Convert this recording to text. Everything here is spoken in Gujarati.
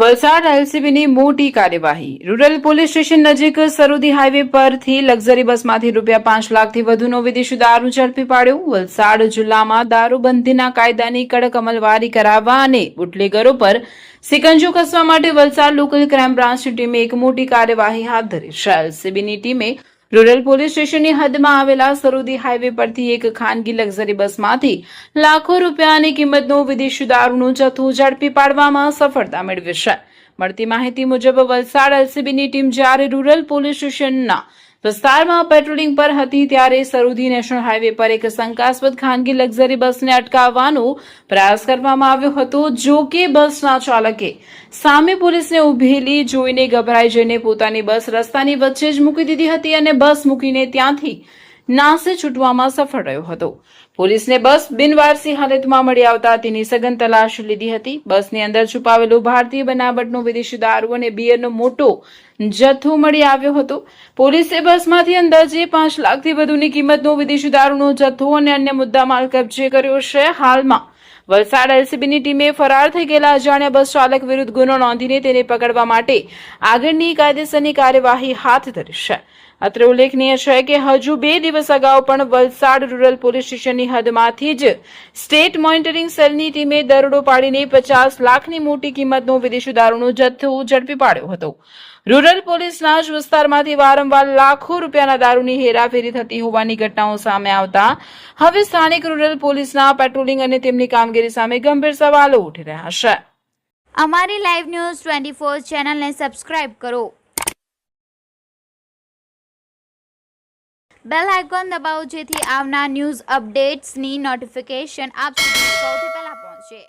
વલસાડ એલસીબીની મોટી કાર્યવાહી. રૂરલ પોલીસ સ્ટેશન નજીક સરોદી હાઈવે પરથી લક્ઝરી બસમાંથી ₹5 લાખથી વધુનો વિદેશી દારૂ ઝડપી પાડ્યો. વલસાડ જિલ્લામાં દારૂબંધીના કાયદાની કડક અમલવારી કરાવવા અને બુટલેગરો પર સિકંજો કસવા માટે વલસાડ લોકલ ક્રાઇમ બ્રાન્ચની ટીમે એક મોટી કાર્યવાહી હાથ ધરી છે. એલસીબીની ટીમે રૂરલ પોલીસ સ્ટેશનની હદમાં આવેલા સરોદી હાઈવે પરથી એક ખાનગી લક્ઝરી બસમાંથી લાખો રૂપિયાની કિંમતનો વિદેશી દારૂનો જથ્થો ઝડપી પાડવામાં સફળતા મેળવી છે. મળતી માહિતી મુજબ વલસાડ એલસીબીની ટીમ જ્યારે રૂરલ પોલીસ સ્ટેશનના વિસ્તારમાં પેટ્રોલિંગ પર હતી ત્યારે સરોદી નેશનલ હાઈવે પર એક શંકાસ્પદ ખાનગી લક્ઝરી બસને અટકાવવાનો પ્રયાસ કરવામાં આવ્યો હતો. જો કે બસના ચાલકે સામે પોલીસને ઉભેલી જોઈને ગભરાઈ જઈને પોતાની બસ રસ્તાની વચ્ચે જ મૂકી દીધી હતી અને બસ મૂકીને ત્યાંથી નાસે છૂટવામાં સફળ રહ્યો હતો. પોલીસને બસ બિનવારસી હાલતમાં મળી આવતા તેની સઘન તલાશ લીધી હતી. બસની અંદર છુપાવેલો ભારતીય બનાવટનો વિદેશી દારૂ અને બિયરનો મોટો જથ્થો મળી આવ્યો હતો. પોલીસે બસમાંથી અંદાજે 5 લાખથી વધુની કિંમતનો વિદેશી દારૂનો જથ્થો અને અન્ય મુદ્દામાલ કબજે કર્યો છે. હાલમાં વલસાડ એલસીબીની ટીમે ફરાર થઈ ગયેલા અજાણ્યા બસ ચાલક વિરુદ્ધ ગુનો નોંધીને તેને પકડવા માટે આગળની કાયદેસરની કાર્યવાહી હાથ ધરી છે. અત્રે ઉલ્લેખનીય છે કે હજુ 2 દિવસ અગાઉ પણ વલસાડ રૂરલ પોલીસ સ્ટેશનની હદમાંથી જ સ્ટેટ મોનિટરિંગ સેલની ટીમે દરોડો પાડીને 50 લાખની મોટી કિંમતનો વિદેશી દારૂનો જથ્થો ઝડપી પાડ્યો હતો. રૂરલ પોલીસના જ વિસ્તારમાંથી વારંવાર લાખો રૂપિયાના દારૂની હેરાફેરી થતી હોવાની ઘટનાઓ સામે આવતા હવે સ્થાનિક રૂરલ પોલીસના પેટ્રોલિંગ અને તેમની કામગીરી સામે ગંભીર સવાલો ઉઠી રહ્યા છે. અમારી લાઈવ ન્યૂઝ 24 ચેનલને સબસ્ક્રાઇબ કરો. બેલ આઇકોન દબાવો જેથી આવનાર ન્યૂઝ અપડેટ્સની નોટિફિકેશન આપ સુધી સૌથી પહેલા પહોંચે.